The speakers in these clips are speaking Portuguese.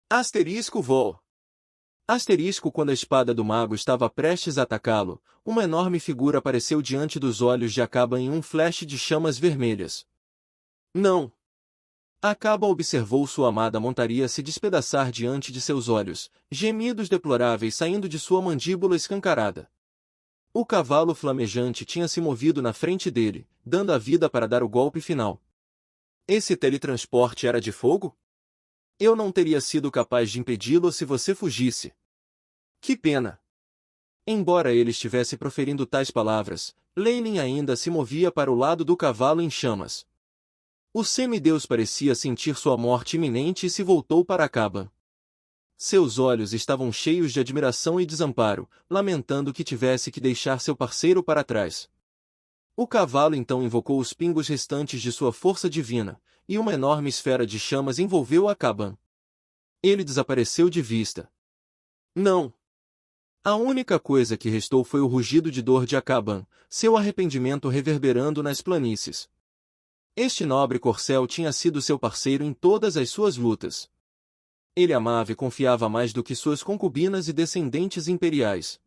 Asterisco vol. Asterisco quando a espada do mago estava prestes a atacá-lo, uma enorme figura apareceu diante dos olhos de Akaban em um flash de chamas vermelhas. Não! Akaban observou sua amada montaria se despedaçar diante de seus olhos, gemidos deploráveis saindo de sua mandíbula escancarada. O cavalo flamejante tinha se movido na frente dele, dando a vida para dar o golpe final. Esse teletransporte era de fogo? Eu não teria sido capaz de impedi-lo se você fugisse. Que pena! Embora ele estivesse proferindo tais palavras, Leilin ainda se movia para o lado do cavalo em chamas. O semideus parecia sentir sua morte iminente e se voltou para Akaban. Seus olhos estavam cheios de admiração e desamparo, lamentando que tivesse que deixar seu parceiro para trás. O cavalo então invocou os pingos restantes de sua força divina, e uma enorme esfera de chamas envolveu Akaban. Ele desapareceu de vista. Não! A única coisa que restou foi o rugido de dor de Akaban, seu arrependimento reverberando nas planícies. Este nobre corcel tinha sido seu parceiro em todas as suas lutas. Ele amava e confiava mais do que suas concubinas e descendentes imperiais.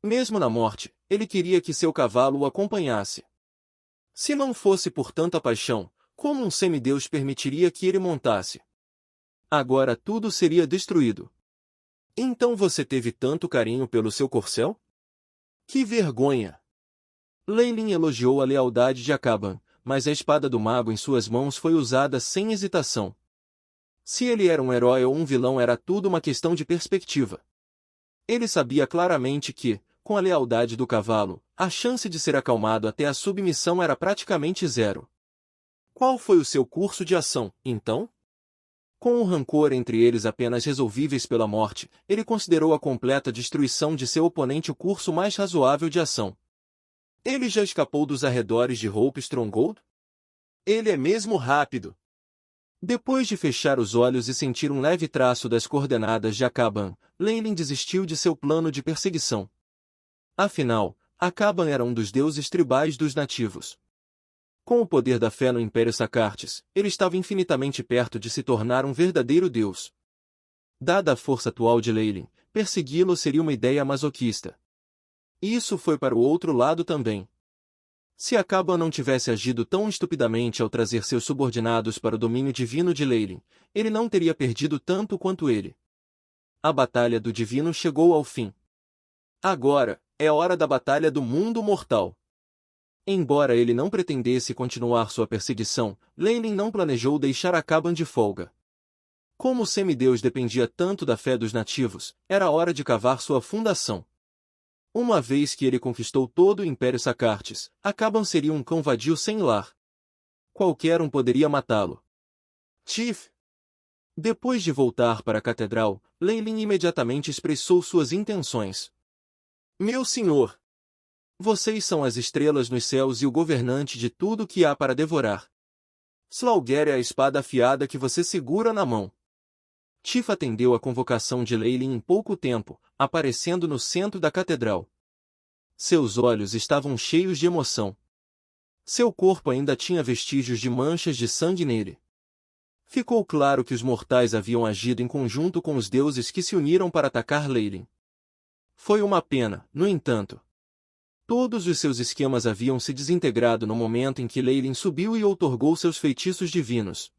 Mesmo na morte, ele queria que seu cavalo o acompanhasse. Se não fosse por tanta paixão, como um semideus permitiria que ele montasse? Agora tudo seria destruído. Então você teve tanto carinho pelo seu corcel? Que vergonha! Leilin elogiou a lealdade de Akaban, mas a espada do mago em suas mãos foi usada sem hesitação. Se ele era um herói ou um vilão era tudo uma questão de perspectiva. Ele sabia claramente que, com a lealdade do cavalo, a chance de ser acalmado até a submissão era praticamente zero. Qual foi o seu curso de ação, então? Com o rancor entre eles apenas resolvíveis pela morte, ele considerou a completa destruição de seu oponente o curso mais razoável de ação. Ele já escapou dos arredores de Hope Stronghold? Ele é mesmo rápido. Depois de fechar os olhos e sentir um leve traço das coordenadas de Akaban, Leilin desistiu de seu plano de perseguição. Afinal, Akaban era um dos deuses tribais dos nativos. Com o poder da fé no Império Sacartes, ele estava infinitamente perto de se tornar um verdadeiro deus. Dada a força atual de Leilin, persegui-lo seria uma ideia masoquista. Isso foi para o outro lado também. Se Akaban não tivesse agido tão estupidamente ao trazer seus subordinados para o domínio divino de Leilin, ele não teria perdido tanto quanto ele. A batalha do divino chegou ao fim. Agora, é hora da batalha do mundo mortal. Embora ele não pretendesse continuar sua perseguição, Leilin não planejou deixar Akaban de folga. Como o semideus dependia tanto da fé dos nativos, era hora de cavar sua fundação. Uma vez que ele conquistou todo o Império Sacartes, Akaban seria um cão vadio sem lar. Qualquer um poderia matá-lo. Chief! Depois de voltar para a catedral, Leilin imediatamente expressou suas intenções. Meu senhor! Vocês são as estrelas nos céus e o governante de tudo que há para devorar. Slaugher é a espada afiada que você segura na mão. Chief atendeu a convocação de Leilin em pouco tempo, aparecendo no centro da catedral. Seus olhos estavam cheios de emoção. Seu corpo ainda tinha vestígios de manchas de sangue nele. Ficou claro que os mortais haviam agido em conjunto com os deuses que se uniram para atacar Leilin. Foi uma pena, no entanto. Todos os seus esquemas haviam se desintegrado no momento em que Leilin subiu e outorgou seus feitiços divinos.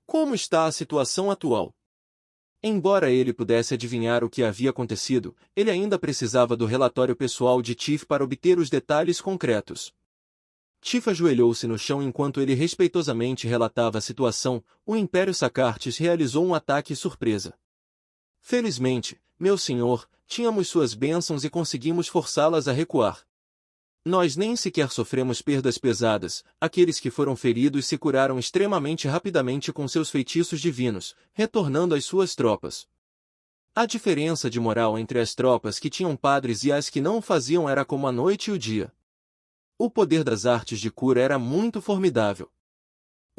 Como está a situação atual? Embora ele pudesse adivinhar o que havia acontecido, ele ainda precisava do relatório pessoal de Chief para obter os detalhes concretos. Chief ajoelhou-se no chão enquanto ele respeitosamente relatava a situação. O Império Sacartes realizou um ataque surpresa. Felizmente, meu senhor, tínhamos suas bênçãos e conseguimos forçá-las a recuar. Nós nem sequer sofremos perdas pesadas, aqueles que foram feridos se curaram extremamente rapidamente com seus feitiços divinos, retornando às suas tropas. A diferença de moral entre as tropas que tinham padres e as que não o faziam era como a noite e o dia. O poder das artes de cura era muito formidável.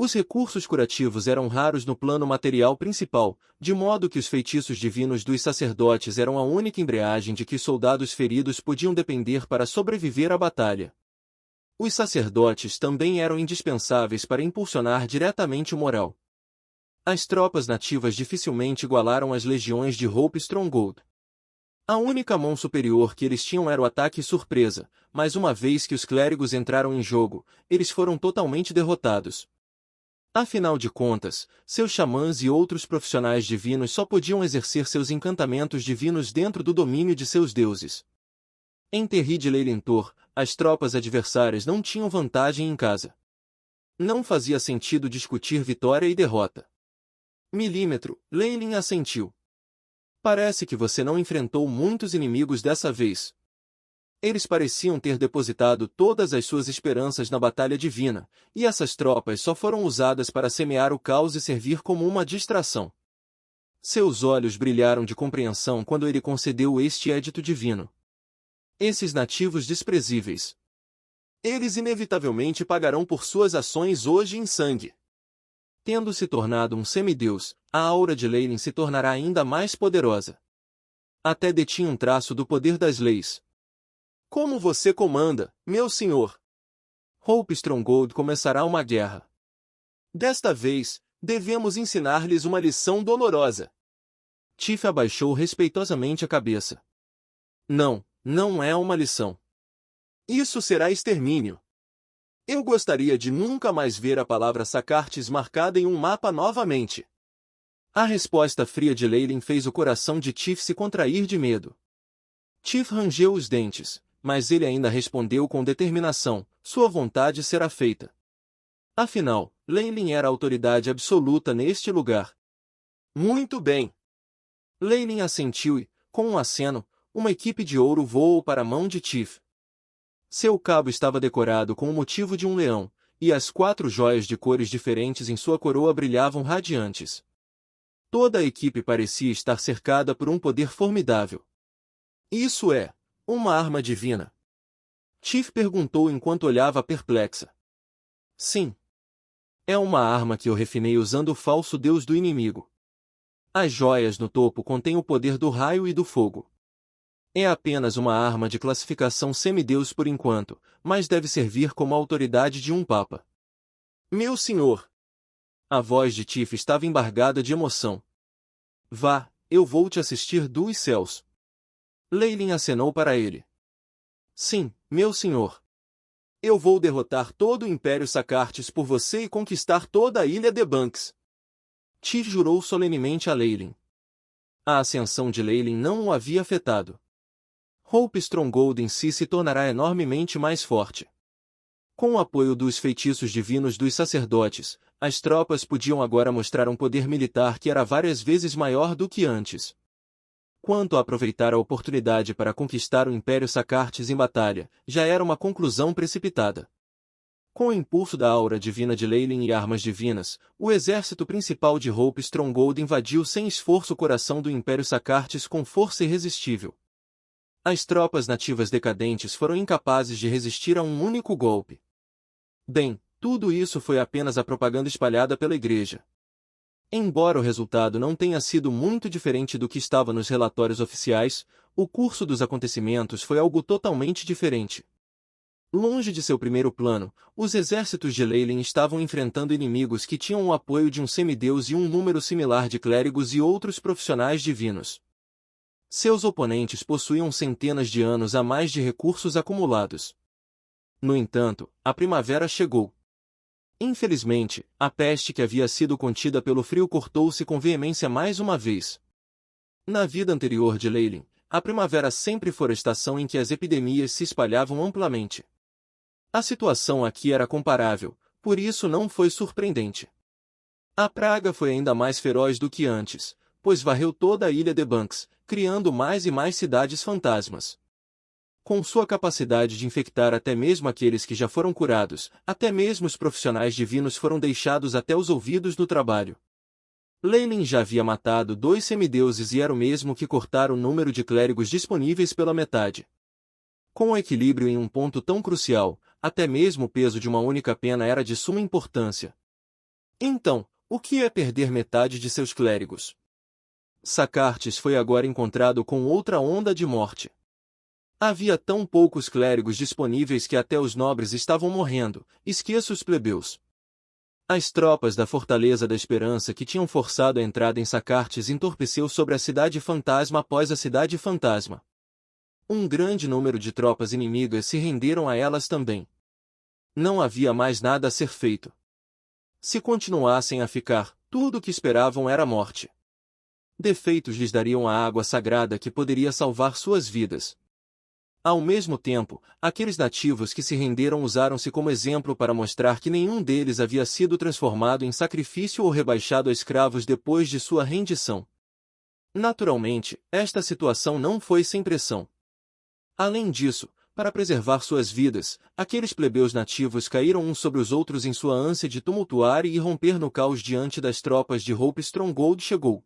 Os recursos curativos eram raros no plano material principal, de modo que os feitiços divinos dos sacerdotes eram a única embreagem de que soldados feridos podiam depender para sobreviver à batalha. Os sacerdotes também eram indispensáveis para impulsionar diretamente o moral. As tropas nativas dificilmente igualaram as legiões de Hope Stronghold. A única mão superior que eles tinham era o ataque surpresa, mas uma vez que os clérigos entraram em jogo, eles foram totalmente derrotados. Afinal de contas, seus xamãs e outros profissionais divinos só podiam exercer seus encantamentos divinos dentro do domínio de seus deuses. Em Terri de Leilintor, as tropas adversárias não tinham vantagem em casa. Não fazia sentido discutir vitória e derrota. Milímetro, Leilin assentiu. Parece que você não enfrentou muitos inimigos dessa vez. Eles pareciam ter depositado todas as suas esperanças na batalha divina, e essas tropas só foram usadas para semear o caos e servir como uma distração. Seus olhos brilharam de compreensão quando ele concedeu este édito divino. Esses nativos desprezíveis. Eles inevitavelmente pagarão por suas ações hoje em sangue. Tendo se tornado um semideus, a aura de Leilin se tornará ainda mais poderosa. Até detinha um traço do poder das leis. Como você comanda, meu senhor? Hope Stronghold começará uma guerra. Desta vez, devemos ensinar-lhes uma lição dolorosa. Tiff abaixou respeitosamente a cabeça. Não, não é uma lição. Isso será extermínio. Eu gostaria de nunca mais ver a palavra Sacartes marcada em um mapa novamente. A resposta fria de Leilin fez o coração de Tiff se contrair de medo. Tiff rangeu os dentes, mas ele ainda respondeu com determinação, sua vontade será feita. Afinal, Leilin era a autoridade absoluta neste lugar. Muito bem. Leilin assentiu e, com um aceno, uma equipe de ouro voou para a mão de Tiff. Seu cabo estava decorado com o motivo de um leão, e as 4 joias de cores diferentes em sua coroa brilhavam radiantes. Toda a equipe parecia estar cercada por um poder formidável. Isso é uma arma divina? Tiff perguntou enquanto olhava perplexa. Sim. É uma arma que eu refinei usando o falso deus do inimigo. As joias no topo contêm o poder do raio e do fogo. É apenas uma arma de classificação semideus por enquanto, mas deve servir como autoridade de um papa. Meu senhor! A voz de Tiff estava embargada de emoção. Vá, eu vou te assistir dos céus. Leilin acenou para ele. Sim, meu senhor. Eu vou derrotar todo o Império Sacartes por você e conquistar toda a ilha de Banks. Tiff jurou solenemente a Leilin. A ascensão de Leilin não o havia afetado. Hope Stronghold em si se tornará enormemente mais forte. Com o apoio dos feitiços divinos dos sacerdotes, as tropas podiam agora mostrar um poder militar que era várias vezes maior do que antes. Quanto a aproveitar a oportunidade para conquistar o Império Sacartes em batalha, já era uma conclusão precipitada. Com o impulso da aura divina de Leilin e armas divinas, o exército principal de Hope Stronghold invadiu sem esforço o coração do Império Sacartes com força irresistível. As tropas nativas decadentes foram incapazes de resistir a um único golpe. Bem, tudo isso foi apenas a propaganda espalhada pela igreja. Embora o resultado não tenha sido muito diferente do que estava nos relatórios oficiais, o curso dos acontecimentos foi algo totalmente diferente. Longe de seu primeiro plano, os exércitos de Leilin estavam enfrentando inimigos que tinham o apoio de um semideus e um número similar de clérigos e outros profissionais divinos. Seus oponentes possuíam centenas de anos a mais de recursos acumulados. No entanto, a primavera chegou. Infelizmente, a peste que havia sido contida pelo frio cortou-se com veemência mais uma vez. Na vida anterior de Leilin, a primavera sempre fora a estação em que as epidemias se espalhavam amplamente. A situação aqui era comparável, por isso não foi surpreendente. A praga foi ainda mais feroz do que antes, pois varreu toda a ilha de Banks, criando mais e mais cidades fantasmas. Com sua capacidade de infectar até mesmo aqueles que já foram curados, até mesmo os profissionais divinos foram deixados até os ouvidos no trabalho. Leilin já havia matado 2 semideuses e era o mesmo que cortar o número de clérigos disponíveis pela metade. Com o equilíbrio em um ponto tão crucial, até mesmo o peso de uma única pena era de suma importância. Então, o que é perder metade de seus clérigos? Sacartes foi agora encontrado com outra onda de morte. Havia tão poucos clérigos disponíveis que até os nobres estavam morrendo, esqueça os plebeus. As tropas da Fortaleza da Esperança que tinham forçado a entrada em Sacartes entorpeceu sobre a Cidade Fantasma após a Cidade Fantasma. Um grande número de tropas inimigas se renderam a elas também. Não havia mais nada a ser feito. Se continuassem a ficar, tudo o que esperavam era a morte. Defeitos lhes dariam a água sagrada que poderia salvar suas vidas. Ao mesmo tempo, aqueles nativos que se renderam usaram-se como exemplo para mostrar que nenhum deles havia sido transformado em sacrifício ou rebaixado a escravos depois de sua rendição. Naturalmente, esta situação não foi sem pressão. Além disso, para preservar suas vidas, aqueles plebeus nativos caíram uns sobre os outros em sua ânsia de tumultuar e irromper no caos diante das tropas de Hope Stronghold chegou.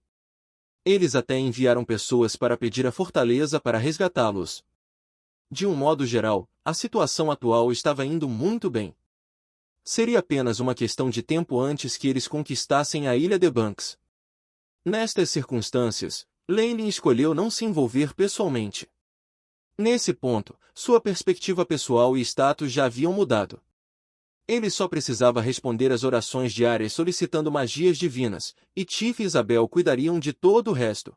Eles até enviaram pessoas para pedir a fortaleza para resgatá-los. De um modo geral, a situação atual estava indo muito bem. Seria apenas uma questão de tempo antes que eles conquistassem a Ilha de Banks. Nestas circunstâncias, Leyland escolheu não se envolver pessoalmente. Nesse ponto, sua perspectiva pessoal e status já haviam mudado. Ele só precisava responder às orações diárias solicitando magias divinas, e Tiff e Isabel cuidariam de todo o resto.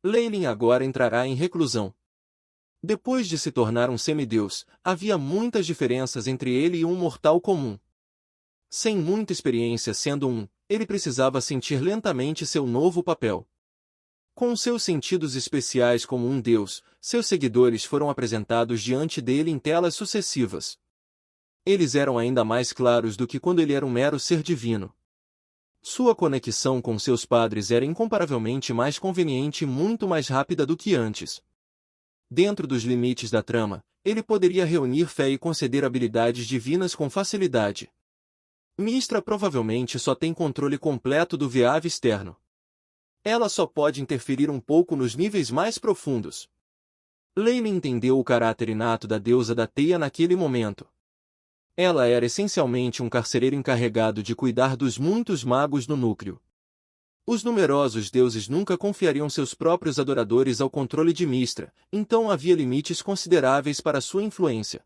Leyland agora entrará em reclusão. Depois de se tornar um semideus, havia muitas diferenças entre ele e um mortal comum. Sem muita experiência sendo ele precisava sentir lentamente seu novo papel. Com seus sentidos especiais como um deus, seus seguidores foram apresentados diante dele em telas sucessivas. Eles eram ainda mais claros do que quando ele era um mero ser divino. Sua conexão com seus padres era incomparavelmente mais conveniente e muito mais rápida do que antes. Dentro dos limites da trama, ele poderia reunir fé e conceder habilidades divinas com facilidade. Mystra provavelmente só tem controle completo do Veave externo. Ela só pode interferir um pouco nos níveis mais profundos. Leyland entendeu o caráter inato da deusa da teia naquele momento. Ela era essencialmente um carcereiro encarregado de cuidar dos muitos magos no núcleo. Os numerosos deuses nunca confiariam seus próprios adoradores ao controle de Mystra, então havia limites consideráveis para sua influência.